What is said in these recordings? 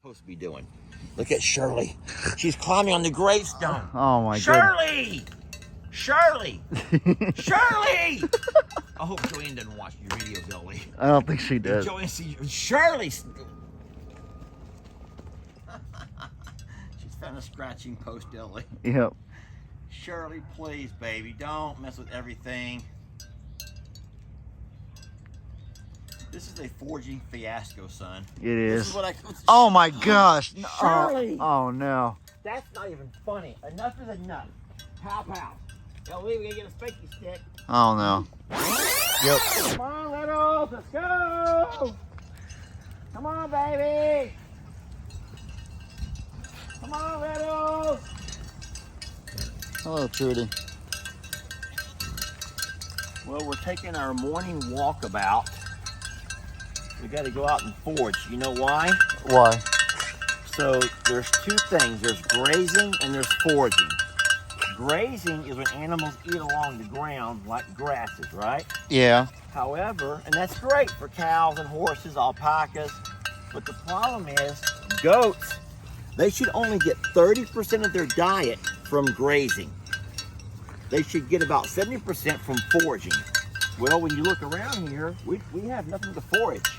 supposed to be doing? Look at Shirley. She's climbing on the gravestone. Oh my Shirley! Shirley! Shirley! I hope Joanne doesn't watch your videos, Ellie. I don't think she does. Joanne sees Shirley. She's found a scratching post, Ellie. Yep. Shirley, please, baby, don't mess with everything. This is a forging fiasco, son. It is. This is what I. Oh my gosh. Shirley! Oh no. That's not even funny. Enough is enough. Pow pow. Ellie, we gotta get a spanky stick. Oh no. Yep. Come on, Littles, let's go! Come on, baby! Come on, Littles! Hello, Trudy. Well, we're taking our morning walkabout. We got to go out and forage. You know why? Why? So there's two things. There's grazing and there's foraging. Grazing is when animals eat along the ground like grasses, right? Yeah. However, and that's great for cows and horses, alpacas, but the problem is goats, they should only get 30% of their diet from grazing. They should get about 70% from foraging. Well, when you look around here, we have nothing to forage.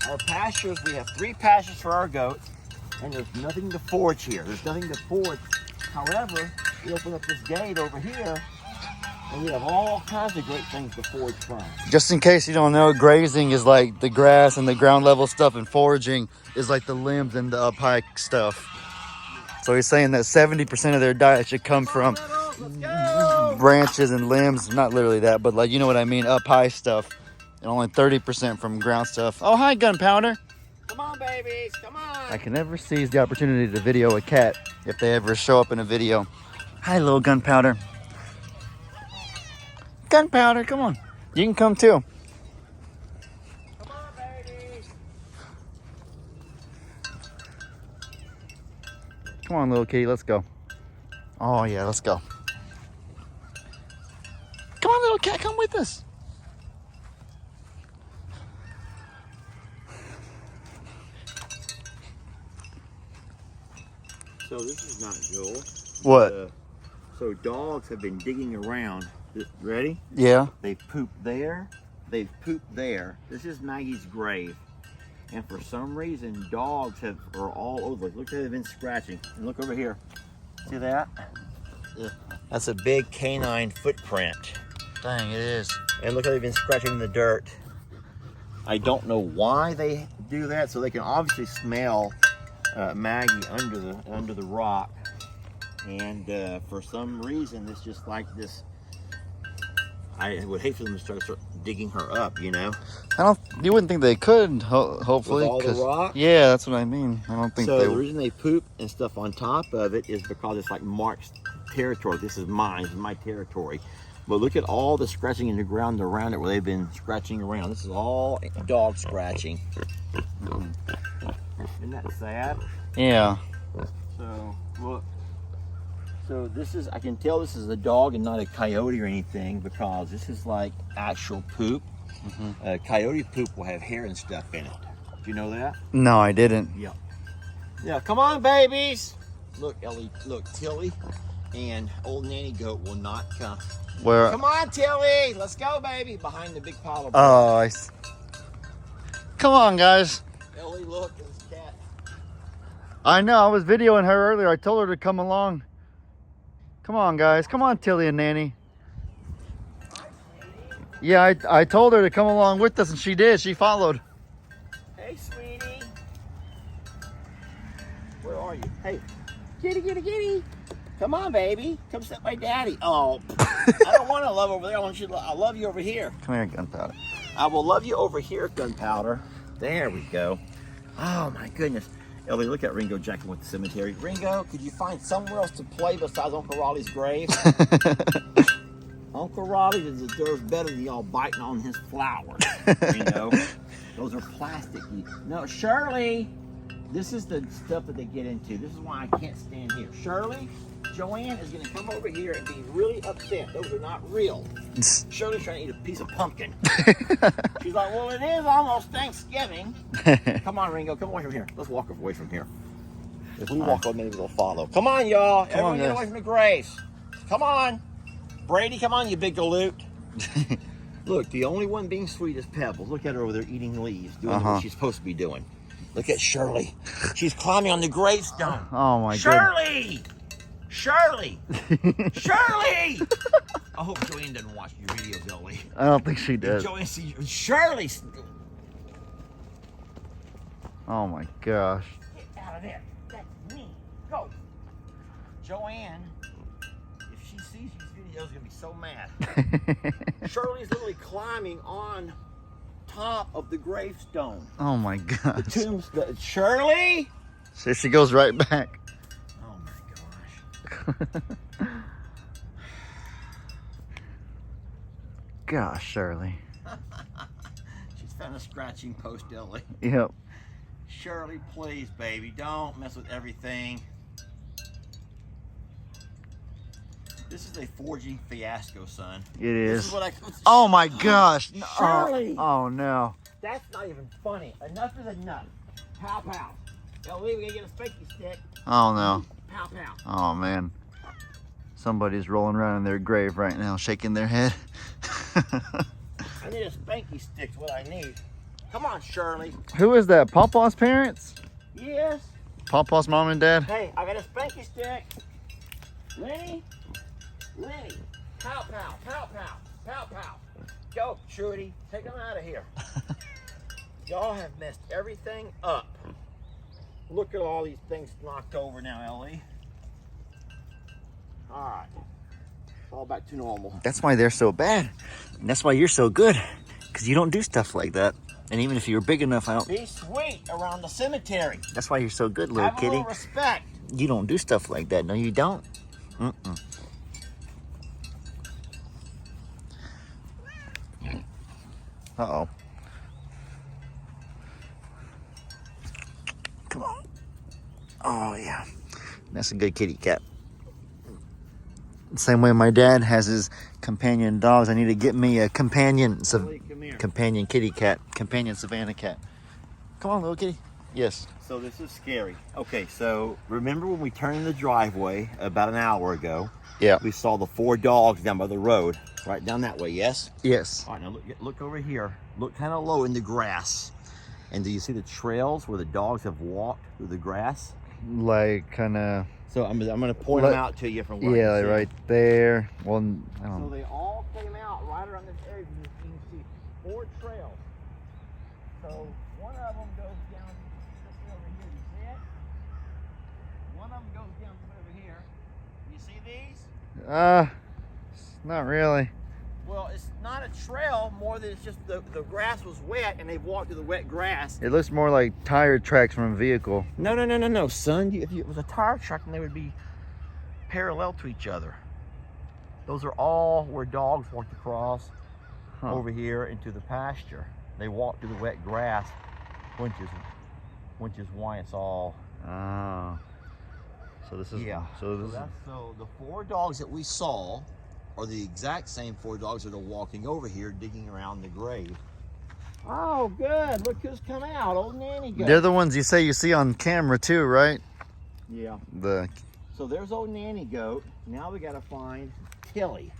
Our pastures, we have 3 pastures for our goats, and there's nothing to forage here. There's nothing to forage. However, we open up this gate over here, and we have all kinds of great things to forage from. Just in case you don't know, grazing is like the grass and the ground level stuff, and foraging is like the limbs and the up high stuff. So he's saying that 70% of their diet should come from branches and limbs. Not literally that, but like, you know what I mean, up high stuff. And only 30% from ground stuff. Oh, hi, Gunpowder. Come on, babies, come on. I can never seize the opportunity to video a cat if they ever show up in a video. Hi, little Gunpowder. Gunpowder, come on. You can come too. Come on, babies. Come on, little kitty, let's go. Oh, yeah, let's go. Come on, little cat, come with us. So this is not Joel. What? So dogs have been digging around. Ready? Yeah. They've pooped there. They've pooped there. This is Maggie's grave. And for some reason, dogs are all over. Look, they've been scratching. And look over here. See that? Yeah. That's a big canine footprint. Dang, it is. And look how they've been scratching in the dirt. I don't know why they do that. So they can obviously smell Maggie under the rock. And for some reason, it's just like this. I would hate for them to start digging her up, you know. You wouldn't think they could, hopefully. With all the rock? Yeah, that's what I mean. I don't think so they. The reason they poop and stuff on top of it is because it's like Mark's territory. This is mine. This is my territory. But look at all the scratching in the ground around it where they've been scratching around. This is all dog scratching. Isn't that sad? Yeah. So look. So this is, I can tell this is a dog and not a coyote or anything because this is like actual poop. Mm-hmm. Coyote poop will have hair and stuff in it. Do you know that? No, I didn't. Yeah. Yeah, come on, babies. Look, Ellie, look, Tilly and old Nanny Goat will not come. Where? Come on, Tilly. Let's go, baby. Behind the big pile of Oh, come on, guys. Ellie, look, this cat. I know, I was videoing her earlier. I told her to come along. Come on, guys. Come on, Tilly and Nanny. Yeah, I told her to come along with us, and she did. She followed. Hey, sweetie. Where are you? Hey, kitty, kitty, kitty. Come on, baby. Come sit by Daddy. Oh, I don't want to love over there. I love you over here. Come here, Gunpowder. I will love you over here, Gunpowder. There we go. Oh, my goodness. Ellie, look at Ringo Jackson with the cemetery. Ringo, could you find somewhere else to play besides Uncle Raleigh's grave? Uncle Raleigh deserves better than y'all biting on his flowers. You know, those are plasticky. No, Shirley, this is the stuff that they get into. This is why I can't stand here. Shirley, Joanne is going to come over here and be really upset. Those are not real. Shirley's trying to eat a piece of pumpkin. She's like, well, it is almost Thanksgiving. Come on, Ringo. Come away from here. Let's walk away from here. If we walk on, maybe they'll follow. Come on, y'all. Everyone get away from the graves. Come on. Brady, come on, you big galoot. Look, the only one being sweet is Pebbles. Look at her over there eating leaves, doing what she's supposed to be doing. Look at Shirley. She's climbing on the gravestone. Oh my god. Shirley! Shirley! Shirley! I hope Joanne doesn't watch your videos, Ellie. I don't think she does. Joanne sees Shirley! Oh my gosh. Get out of there. That's me. Go. Joanne, if she sees these videos, she's going to be so mad. Shirley's literally climbing on top of the gravestone. Oh my gosh. The tombstone. Shirley? So she goes right back. Oh my gosh. Gosh, Shirley. She's found a scratching post, Ellie. Yep. Shirley, please, baby, don't mess with everything. This is a forging fiasco, son. It is. This is what I. Oh my gosh. Shirley. Oh no. That's not even funny. Enough is enough. Pow pow. Ellie, we gotta get a spanky stick. Oh no. Pow pow. Oh man. Somebody's rolling around in their grave right now, shaking their head. I need a spanky stick's what I need. Come on, Shirley. Who is that? Pawpaw's parents? Yes. Pawpaw's mom and dad? Hey, I got a spanky stick. Lenny? Lenny. Pow pow. Pow pow. Pow pow. Go, Trudy. Take them out of here. Y'all have messed everything up. Look at all these things knocked over now, Ellie. All right. It's all back to normal. That's why they're so bad. And that's why you're so good. Because you don't do stuff like that. And even if you were big enough, I don't. Be sweet around the cemetery. That's why you're so good, little Have a kitty. little respect. You don't do stuff like that. No, you don't. Mm-mm. Uh-oh. Come on. Oh, yeah. That's a good kitty cat. Same way my dad has his companion dogs. I need to get me a companion companion kitty cat, companion Savannah cat. Come on, little kitty. Yes. So this is scary. Okay, so remember when we turned in the driveway about an hour ago? Yeah. We saw the 4 dogs down by the road, right down that way, yes? Yes. All right, now look over here. Look kind of low in the grass. And do you see the trails where the dogs have walked through the grass? Like kind of. So I'm going to point them out to you from where yeah, you see. right there. Well, I So don't. they all came out right around this area. You can see 4 trails. So one of them goes down this way over here. You see it? One of them goes down over here. You see these? Not really. Well, it's not a trail more than it's just the grass was wet and they've walked through the wet grass. It looks more like tire tracks from a vehicle. No, son. If it was a tire track, then they would be parallel to each other. Those are all where dogs walked across over here into the pasture. They walked through the wet grass, which is why it's all. Oh. So this is. Yeah. So this. So the 4 dogs that we saw are the exact same 4 dogs that are walking over here, digging around the grave. Oh, good. Look who's come out. Old Nanny Goat. They're the ones you say you see on camera too, right? Yeah. So there's old Nanny Goat. Now we got to find Tilly.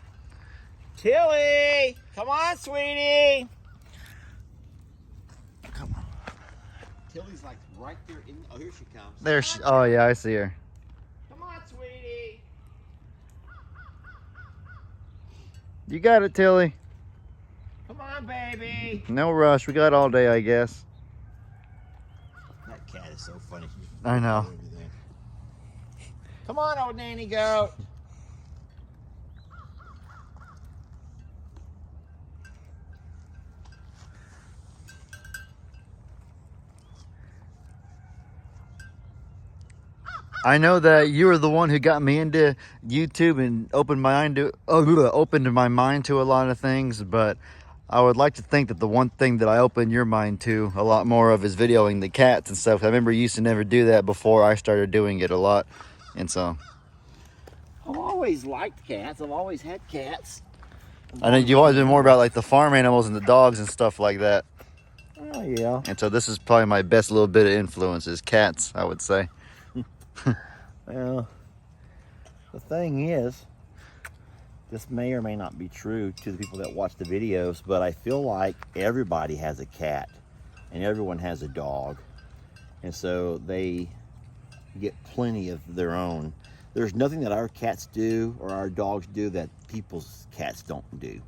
Tilly! Come on, sweetie! Come on. Tilly's like right there in. Oh, here she comes. There she. Oh yeah, I see her. Come on, sweetie. You got it, Tilly. Come on, baby. No rush. We got all day, I guess. That cat is so funny. I know. Come on, old Nanny Goat. I know that you were the one who got me into YouTube and opened my mind to a lot of things, but I would like to think that the one thing that I opened your mind to a lot more of is videoing the cats and stuff. I remember you used to never do that before I started doing it a lot, and so. I've always liked cats. I've always had cats. I know you've always been more about like the farm animals and the dogs and stuff like that. Oh, yeah. And so this is probably my best little bit of influence is cats, I would say. Well, the thing is, this may or may not be true to the people that watch the videos, but I feel like everybody has a cat and everyone has a dog. And so they get plenty of their own. There's nothing that our cats do or our dogs do that people's cats don't do.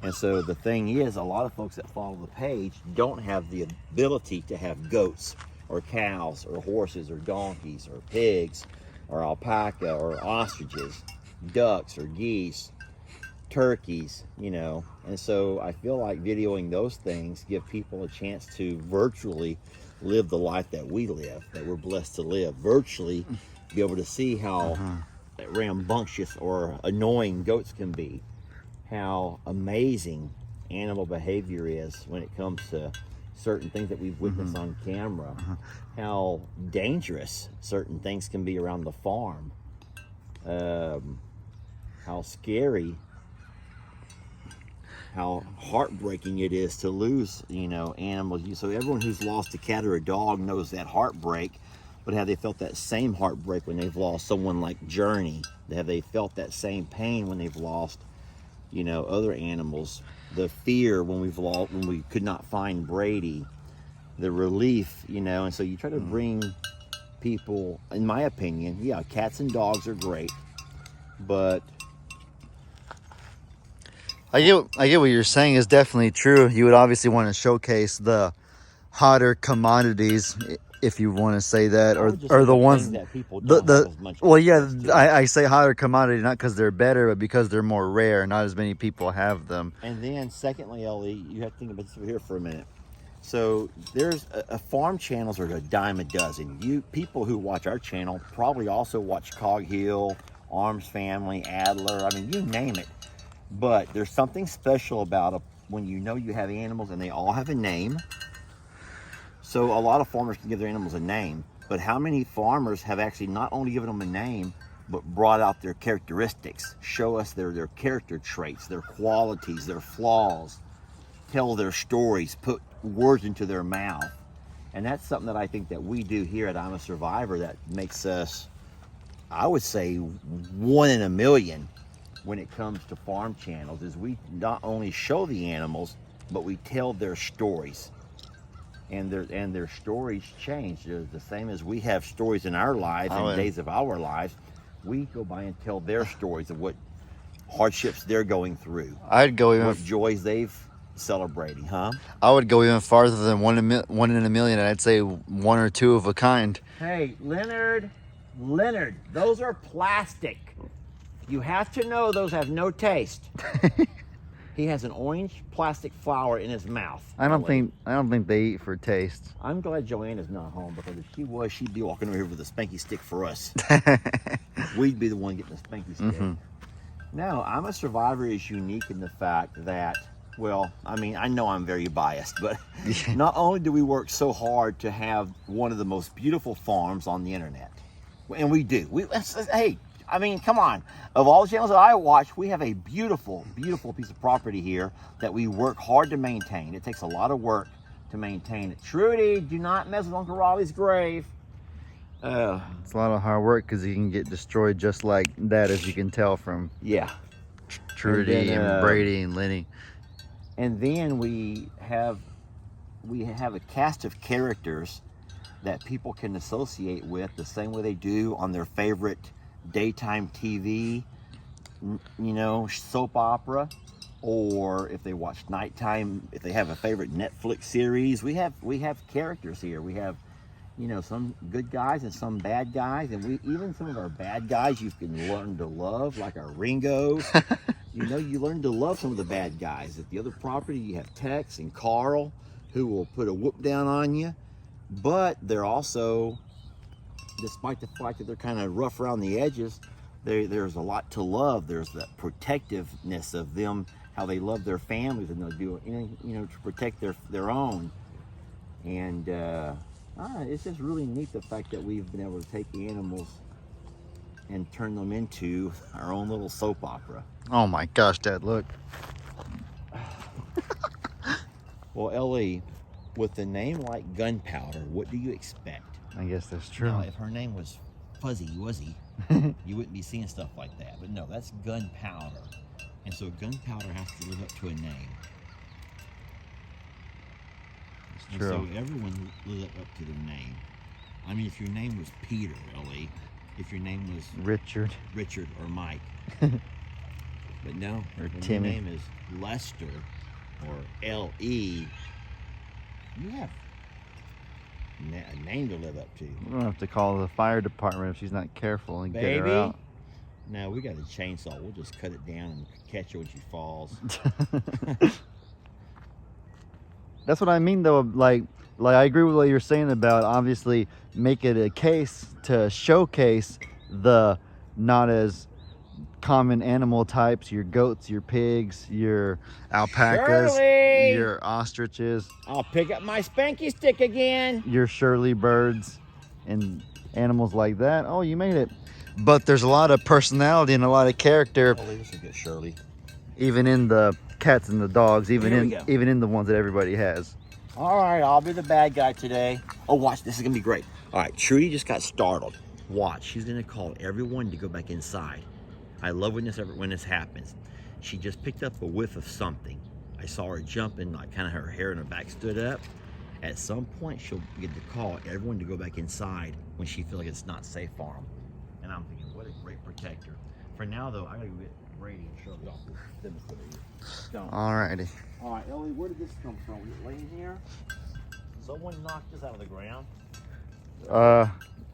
And so the thing is, a lot of folks that follow the page don't have the ability to have goats or cows or horses or donkeys or pigs or alpaca or ostriches, ducks or geese, turkeys, you know. And so I feel like videoing those things give people a chance to virtually live the life that we live, that we're blessed to live, virtually be able to see how rambunctious or annoying goats can be, how amazing animal behavior is when it comes to certain things that we've witnessed on camera, how dangerous certain things can be around the farm, how scary, how heartbreaking it is to lose, you know, animals. So everyone who's lost a cat or a dog knows that heartbreak, but have they felt that same heartbreak when they've lost someone like Journey? Have they felt that same pain when they've lost, you know, other animals? The fear when when we could not find Brady, the relief, you know. And so you try to bring people, in my opinion, yeah, cats and dogs are great, but I get what you're saying is definitely true. You would obviously want to showcase the hotter commodities, if you want to say that, or the ones that people don't have as much well, yeah, access to. I say hotter commodity not because they're better, but because they're more rare. Not as many people have them. And then secondly, Ellie, you have to think about this over here for a minute. So there's farm channels are a dime a dozen. You people who watch our channel probably also watch Cog Hill, Arms Family, Adler. I mean, you name it. But there's something special about when you know you have animals and they all have a name. So a lot of farmers can give their animals a name, but how many farmers have actually not only given them a name, but brought out their characteristics, show us their character traits, their qualities, their flaws, tell their stories, put words into their mouth. And that's something that I think that we do here at I'm a Survivor that makes us, I would say, 1 in a million when it comes to farm channels, is we not only show the animals, but we tell their stories. And their stories change. They're the same as we have stories in our lives and days of our lives. We go by and tell their stories of what hardships they're going through. I'd go even what joys they've celebrating, huh? I would go even farther than 1 in a million. I'd say 1 or 2 of a kind. Hey, Leonard, those are plastic. You have to know those have no taste. He has an orange plastic flower in his mouth. I don't think they eat for taste. I'm glad Joanna's not home, because if she was, she'd be walking over here with a spanky stick for us. We'd be the one getting the spanky stick. Now, I'm a Survivor is unique in the fact that, well, I mean, I know I'm very biased, but not only do we work so hard to have one of the most beautiful farms on the internet, and we do. Hey, I mean, come on. Of all the channels that I watch, we have a beautiful, beautiful piece of property here that we work hard to maintain. It takes a lot of work to maintain it. Trudy, do not mess with Uncle Raleigh's grave. It's a lot of hard work because he can get destroyed just like that, as you can tell from Trudy and Brady and Lenny. And then we have a cast of characters that people can associate with the same way they do on their favorite daytime TV, you know, soap opera, or if they watch nighttime, if they have a favorite Netflix series. We have characters here. We have, you know, some good guys and some bad guys, and even some of our bad guys you can learn to love, like our Ringos. You know, you learn to love some of the bad guys. At the other property, you have Tex and Carl, who will put a whoop down on you, but they're also, despite the fact that they're kind of rough around the edges, there's a lot to love. There's that protectiveness of them, how they love their families, and they'll do anything, you know, to protect their own. And it's just really neat, the fact that we've been able to take the animals and turn them into our own little soap opera. Oh my gosh, Dad, look. Well, Ellie, with a name like Gunpowder, what do you expect? I guess that's true. Now, if her name was fuzzy, was he? You wouldn't be seeing stuff like that. But no, that's gunpowder. And so gunpowder has to live up to a name. It's And true. so everyone lives up to their name. I mean, if your name was Peter, Ellie, if your name was Richard. or Mike. But no, Or when Timmy. your name is Lester or L.E., you have a name to live up to. We're gonna have to call the fire department if she's not careful and get her Baby? out. No, we got a chainsaw. We'll just cut it down and catch her when she falls. That's what I mean, though. Like I agree with what you're saying about obviously make it a case to showcase the not as common animal types, your goats, your pigs, your alpacas, Shirley! your ostriches, I'll pick up my spanky stick again. your Shirley birds, and animals like that. Oh, you made it. But there's a lot of personality and a lot of character, Oh, this will get Shirley. even in the cats and the dogs, even Here we go. even in the ones that everybody has. All right, I'll be the bad guy today. Oh, watch, this is gonna be great. All right, Trudy just got startled. Watch, she's gonna call everyone to go back inside. I love when this happens. She just picked up a whiff of something. I saw her jumping, like kind of her hair in her back stood up. At some point, she'll get to call everyone to go back inside when she feels like it's not safe for them. And I'm thinking, what a great protector. For now, though, I gotta go get Brady and Shirley off the Don't. Alrighty. All right, Ellie, where did this come from? Was it laying here? Someone knocked this out of the ground. I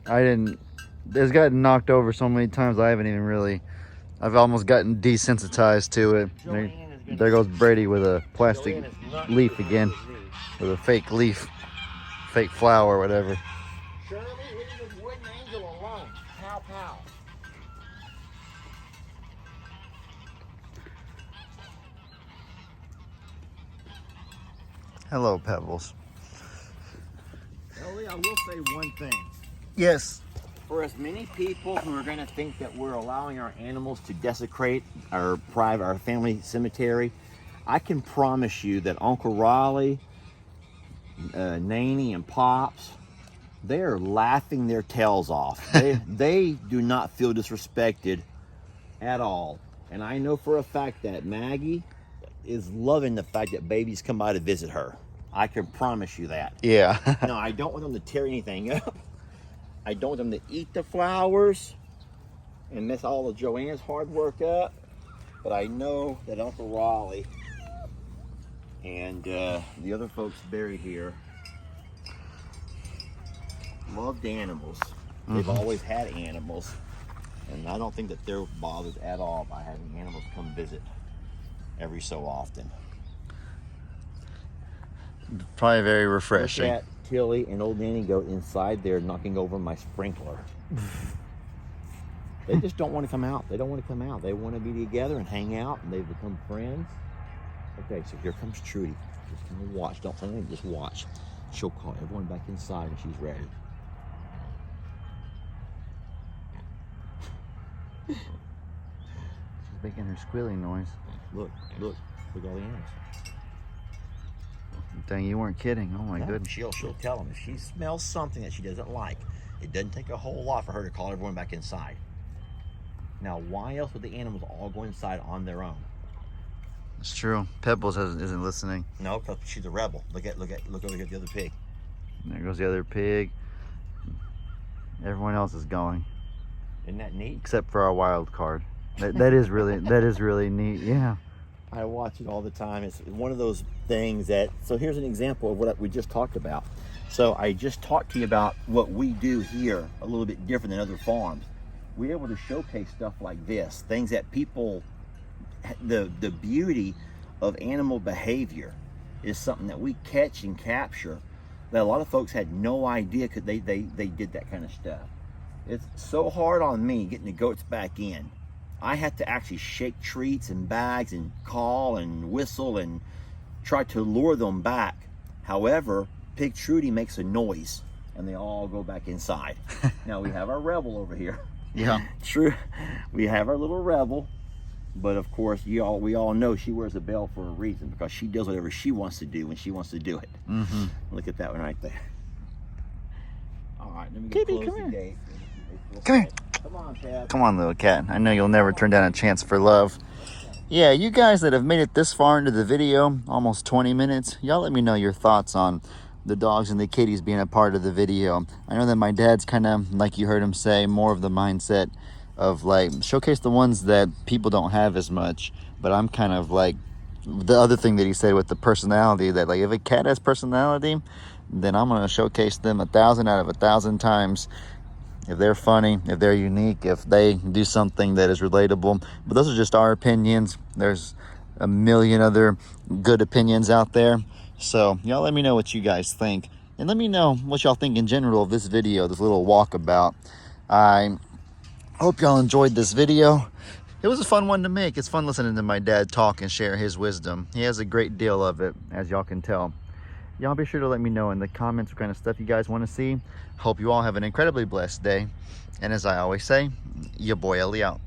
didn't. It's gotten knocked over so many times. I haven't even really. I've almost gotten desensitized to it. There goes Brady with a plastic leaf again, with a fake leaf, fake flower, whatever. Shirley, leave this wooden angel alone. Pow, pow. Hello, Pebbles. Ellie, I will say one thing. Yes. For as many people who are going to think that we're allowing our animals to desecrate our family cemetery, I can promise you that Uncle Raleigh, Nanny, and Pops, they are laughing their tails off. They do not feel disrespected at all. And I know for a fact that Maggie is loving the fact that babies come by to visit her. I can promise you that. Yeah. No, I don't want them to tear anything up. I don't want them to eat the flowers and mess all of Joanne's hard work up. But I know that Uncle Raleigh and the other folks buried here loved animals. They've always had animals. And I don't think that they're bothered at all by having animals come visit every so often. Probably very refreshing. Look at Tilly and old Nanny Goat inside there knocking over my sprinkler. They just don't want to come out. They don't want to come out. They want to be together and hang out, and they've become friends. Okay, so here comes Trudy. Just kind of watch. Don't say anything. Just watch. She'll call everyone back inside when she's ready. She's making her squealing noise. Look at all the animals. Dang, you weren't kidding. Oh my No, goodness. She'll tell them if she smells something that she doesn't like. It doesn't take a whole lot for her to call everyone back inside. Now, why else would the animals all go inside on their own? It's true. Pebbles isn't listening. No, because she's a rebel. Look over here at the other pig. There goes the other pig. Everyone else is going, Isn't that neat? except for our wild card. That is really neat. Yeah. I watch it all the time. It's one of those things that, so here's an example of what we just talked about. So I just talked to you about what we do here, a little bit different than other farms. We're able to showcase stuff like this, things that people, the beauty of animal behavior is something that we catch and capture that a lot of folks had no idea because they did that kind of stuff. It's so hard on me getting the goats back in. I had to actually shake treats and bags and call and whistle and try to lure them back. However, Pig Trudy makes a noise and they all go back inside. Now we have our rebel over here. Yeah. True, we have our little rebel, but of course we all know she wears a bell for a reason because she does whatever she wants to do when she wants to do it. Look at that one right there. All right, let me go close the gate. They feel Come here. Come on, Cat. Come on, little cat. I know you'll never turn down a chance for love. Yeah, you guys that have made it this far into the video, almost 20 minutes, y'all let me know your thoughts on the dogs and the kitties being a part of the video. I know that my dad's kind of, like you heard him say, more of the mindset of like, showcase the ones that people don't have as much. But I'm kind of like, the other thing that he said with the personality, that like if a cat has personality, then I'm going to showcase them 1,000 out of 1,000 times. If they're funny, if they're unique, if they do something that is relatable. But those are just our opinions. There's a million other good opinions out there. So y'all let me know what you guys think. And let me know what y'all think in general of this video, this little walkabout. I hope y'all enjoyed this video. It was a fun one to make. It's fun listening to my dad talk and share his wisdom. He has a great deal of it, as y'all can tell. Y'all be sure to let me know in the comments what kind of stuff you guys want to see. Hope you all have an incredibly blessed day. And as I always say, your boy Ellie out.